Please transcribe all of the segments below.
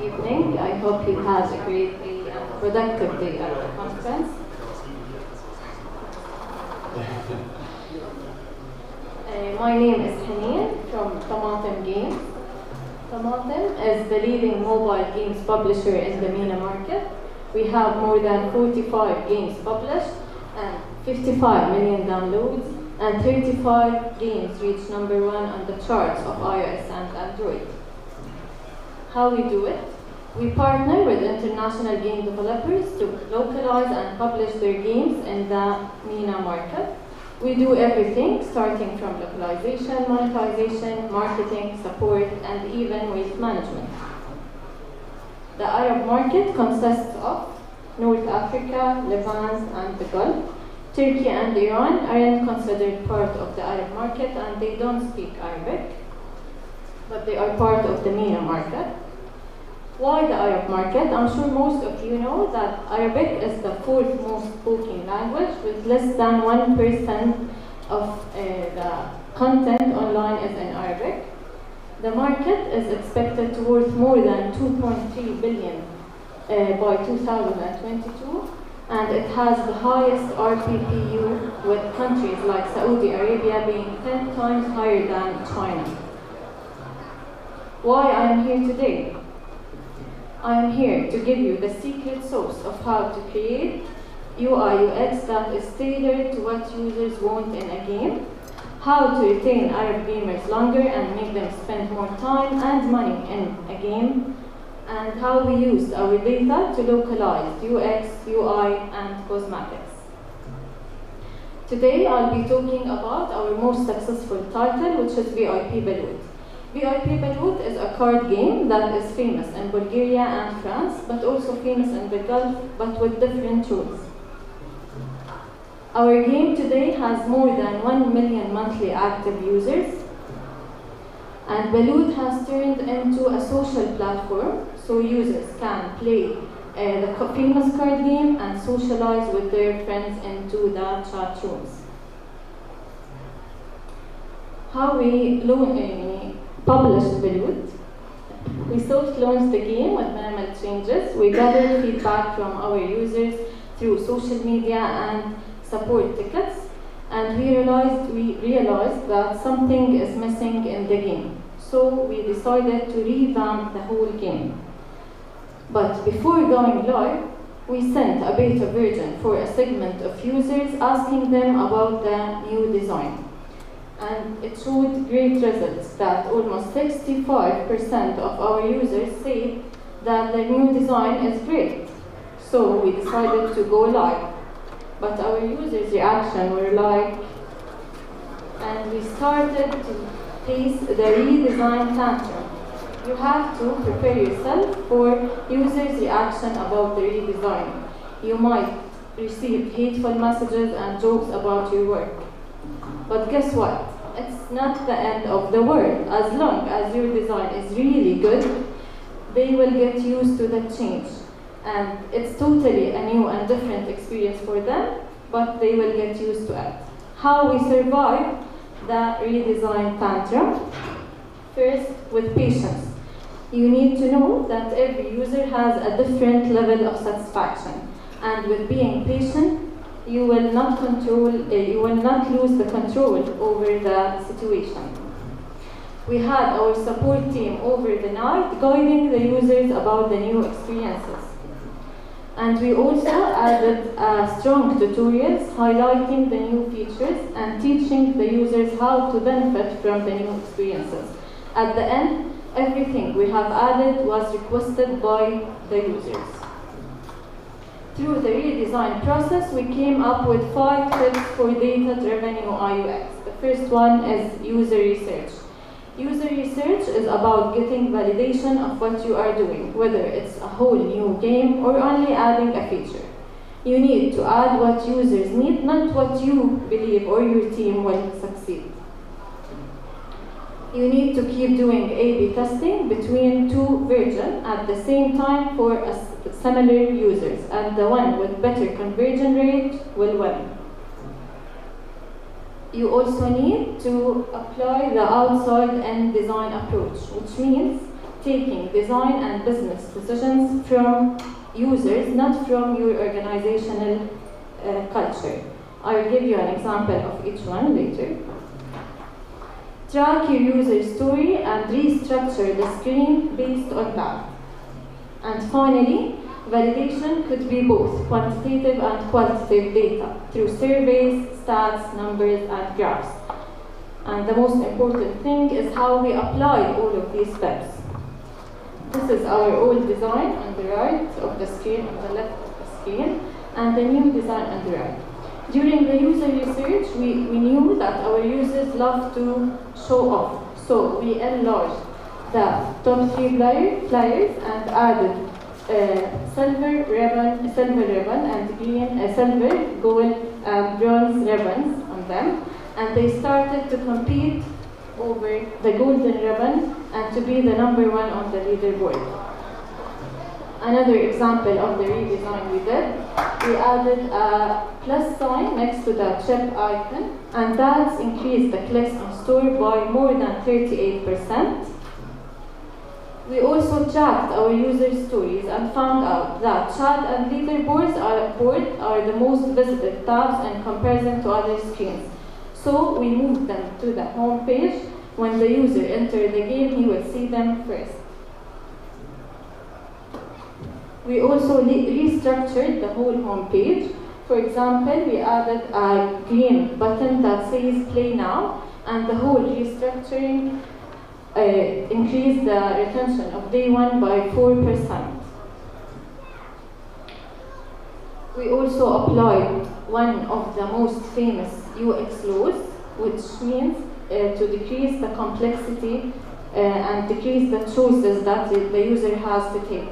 evening. I hope you had a great day and productive day at the conference. My name is Hanin from Tamatem Games. Tamatem is the leading mobile games publisher in the MENA market. We have more than 45 games published and 55 million downloads, and 35 games reach #1 on the charts of iOS and Android. How we do it? We partner with international game developers to localize and publish their games in the MENA market. We do everything, starting from localization, monetization, marketing, support, and even waste management. The Arab market consists of North Africa, Levant, and the Gulf. Turkey and Iran aren't considered part of the Arab market, and they don't speak Arabic, but they are part of the MENA market. Why the Arab market? I'm sure most of you know that Arabic is the fourth most spoken language, with less than 1% of the content online is in Arabic. The market is expected to worth more than 2.3 billion by 2022, and it has the highest RPPU, with countries like Saudi Arabia being 10 times higher than China. Why I am here today? I am here to give you the secret sauce of how to create UI UX that is tailored to what users want in a game, how to retain Arab gamers longer and make them spend more time and money in a game, and how we used our data to localize UX, UI, and cosmetics. Today I'll be talking about our most successful title, which is VIP Balut. VIP is a card game that is famous in Bulgaria and France, but also famous in the Gulf, but with different rules. Our game today has more than 1 million monthly active users, and Balut has turned into a social platform, so users can play the famous card game and socialize with their friends into the chat rooms. How we published Balut. We soft launched the game with minimal changes. We gathered feedback from our users through social media and support tickets, and we realized that something is missing in the game. So we decided to revamp the whole game. But before going live, we sent a beta version for a segment of users, asking them about the new design. And it showed great results, that almost 65% of our users say that the new design is great. So we decided to go live. But our users' reaction were like, and we started to face the redesign tantrum. You have to prepare yourself for users' reaction about the redesign. You might receive hateful messages and jokes about your work. But guess what? It's not the end of the world. As long as your design is really good, they will get used to the change. And it's totally a new and different experience for them, but they will get used to it. How we survive the redesign tantrum? First, with patience. You need to know that every user has a different level of satisfaction. And with being patient, you will not lose the control over the situation. We had our support team over the night guiding the users about the new experiences. And we also added strong tutorials highlighting the new features and teaching the users how to benefit from the new experiences. At the end, everything we have added was requested by the users. Through the redesign process, we came up with 5 tips for data-driven UI UX. The first one is user research. User research is about getting validation of what you are doing, whether it's a whole new game or only adding a feature. You need to add what users need, not what you believe or your team will succeed. You need to keep doing A/B testing between 2 versions at the same time for similar users, and the one with better conversion rate will win. You also need to apply the outside-in design approach, which means taking design and business decisions from users, not from your organizational culture. I'll give you an example of each one later. Track your user story and restructure the screen based on that. And finally, validation could be both quantitative and qualitative data through surveys, stats, numbers, and graphs. And the most important thing is how we apply all of these steps. This is our old design on the right of the screen, on the left of the screen, and the new design on the right. During the user research, we knew that our users love to show off. So we enlarged the top 3 flyers and added silver ribbon and green, silver, gold, and bronze ribbons on them. And they started to compete over the golden ribbon and to be the #1 on the leaderboard. Another example of the redesign we did, we added a plus sign next to the chip icon, and that's increased the clicks on store by more than 38%. We also tracked our user stories and found out that chat and leaderboards are the most visited tabs in comparison to other screens. So we moved them to the home page. When the user enters the game, he will see them first. We also restructured the whole home page. For example, we added a green button that says play now, and the whole restructuring increased the retention of day 1 by 4%. We also applied one of the most famous UX laws, which means to decrease the complexity and decrease the choices that the user has to take.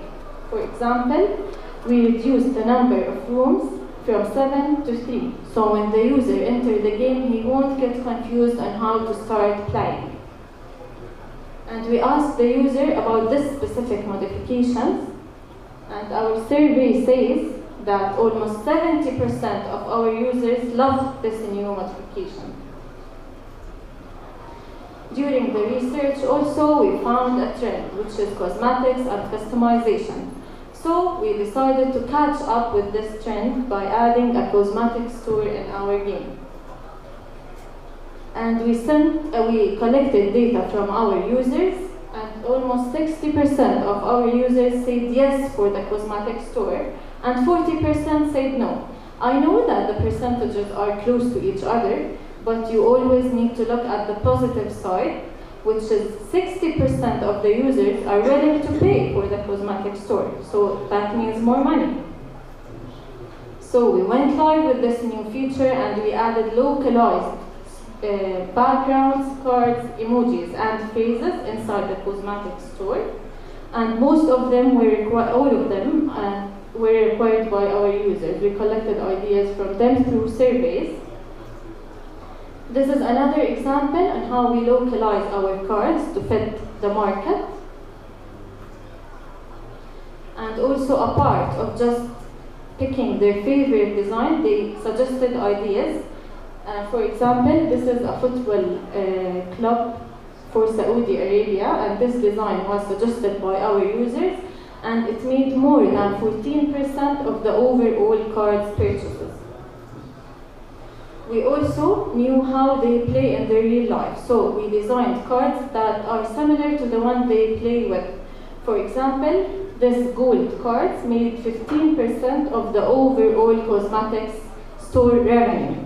For example, we reduced the number of rooms from 7 to 3. So when the user enters the game, he won't get confused on how to start playing. And we asked the user about this specific modifications, and our survey says that almost 70% of our users love this new modification. During the research also, we found a trend, which is cosmetics and customization. So we decided to catch up with this trend by adding a cosmetic store in our game. And we collected data from our users, and almost 60% of our users said yes for the cosmetic store, and 40% said no. I know that the percentages are close to each other, but you always need to look at the positive side, which is 60% of the users are willing to pay for the cosmetic store. So that means more money. So we went live with this new feature, and we added localized backgrounds, cards, emojis, and phrases inside the cosmetic store. And most of them all of them were required by our users. We collected ideas from them through surveys. This is another example on how we localize our cards to fit the market. And also a part of just picking their favorite design, they suggested ideas. For example, this is a football club for Saudi Arabia, and this design was suggested by our users, and it made more than 14% of the overall cards purchases. We also knew how they play in their real life, so we designed cards that are similar to the one they play with. For example, this gold cards made 15% of the overall cosmetics store revenue.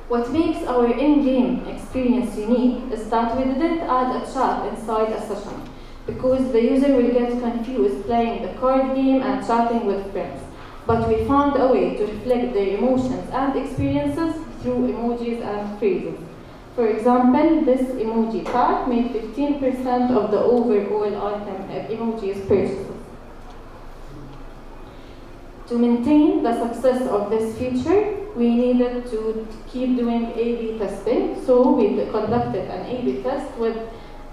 What makes our in-game experience unique is that we didn't add a chat inside a session, because the user will get confused playing the card game and chatting with friends. But we found a way to reflect their emotions and experiences through emojis and phrases. For example, this emoji pack made 15% of the overall item emojis purchases. To maintain the success of this feature, we needed to keep doing A/B testing, so we conducted an A/B test with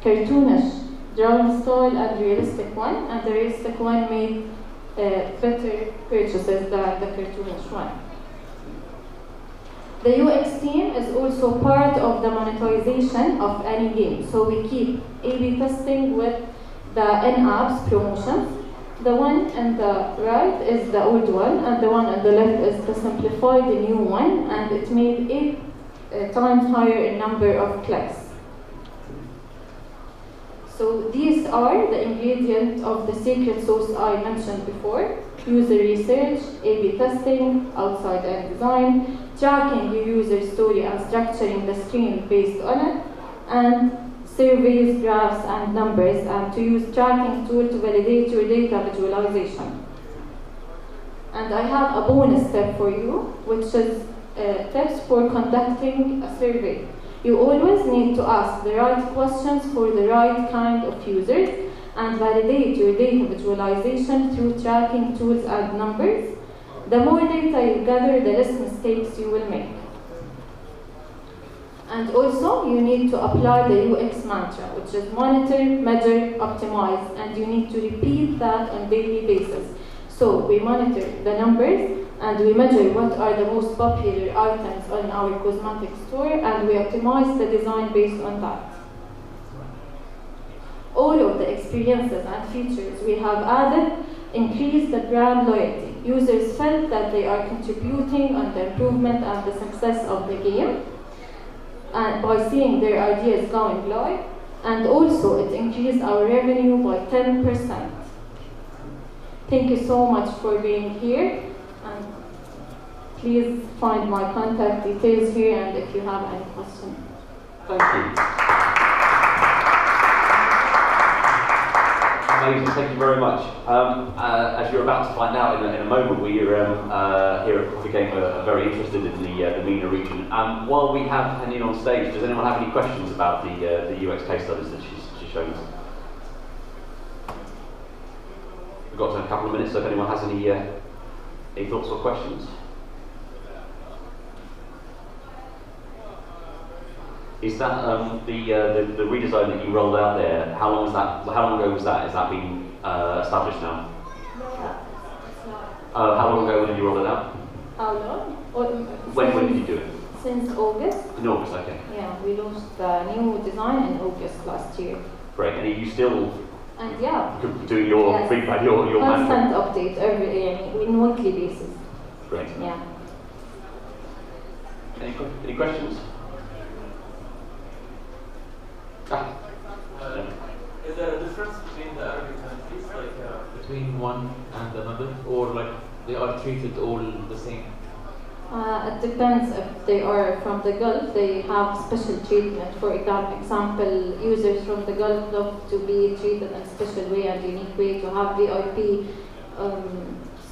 cartoonish drawing style and realistic one, and the realistic one made better purchases than the cartoonish one. The UX team is also part of the monetization of any game. So we keep A/B testing with the in-apps promotions. The one on the right is the old one, and the one on the left is the simplified, the new one, and it made 8 times higher in number of clicks. So these are the ingredients of the secret sauce I mentioned before: user research, A/B testing, outside-in design, tracking your user story and structuring the screen based on it, and surveys, graphs, and numbers, and to use tracking tool to validate your data visualization. And I have a bonus tip for you, which is tips for conducting a survey. You always need to ask the right questions for the right kind of users and validate your data visualization through tracking tools and numbers. The more data you gather, the less mistakes you will make. And also, you need to apply the UX mantra, which is monitor, measure, optimize, and you need to repeat that on a daily basis. So we monitor the numbers, and we measure what are the most popular items on our cosmetic store, and we optimize the design based on that. All of the experiences and features we have added increase the brand loyalty. Users felt that they are contributing on the improvement and the success of the game, and by seeing their ideas going live, and also it increased our revenue by 10%. Thank you so much for being here, and please find my contact details here, and if you have any questions. Thank you. Amazing, thank you very much. As you're about to find out in a moment, we are here at PocketGamer very interested in the MENA region. While we have Hanin on stage, does anyone have any questions about the UX case studies that she's shown us? We've got a couple of minutes, so if anyone has any thoughts or questions. Is that the redesign that you rolled out there? How long ago was that? Has that been established now? No, it's not. How long ago did you roll it out? How long? When did you do it? Since August. In August, okay. Yeah, we launched the new design in August last year. Great. And are you still doing your feedback, your constant update in weekly basis? Great. Yeah. Any questions? Is there a difference between the Arabic countries, like between one and another, or like they are treated all the same? It depends. If they are from the Gulf, they have special treatment. For example, users from the Gulf love to be treated in a special way and unique way, to have VIP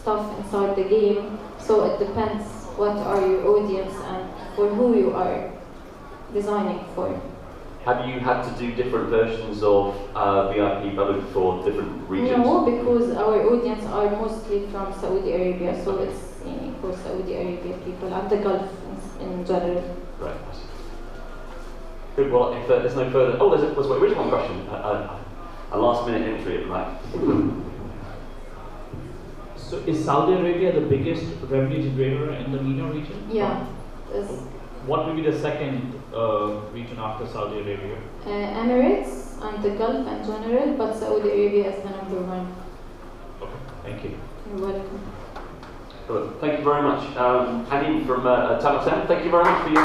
stuff inside the game. So it depends what are your audience and for who you are designing for. Have you had to do different versions of VIP bubble for different regions? No, because our audience are mostly from Saudi Arabia, so it's for Saudi Arabia people and the Gulf in general. Right. Good. Well, if there's no further, there is one question. A last-minute entry at the back. So, is Saudi Arabia the biggest revenue generator in the MENA region? Yeah. What will be the second region after Saudi Arabia? Emirates and the Gulf in general, but Saudi Arabia is the number one. Okay, thank you. You're welcome. Good. Thank you very much. Hanin from Tamatem, thank you very much for your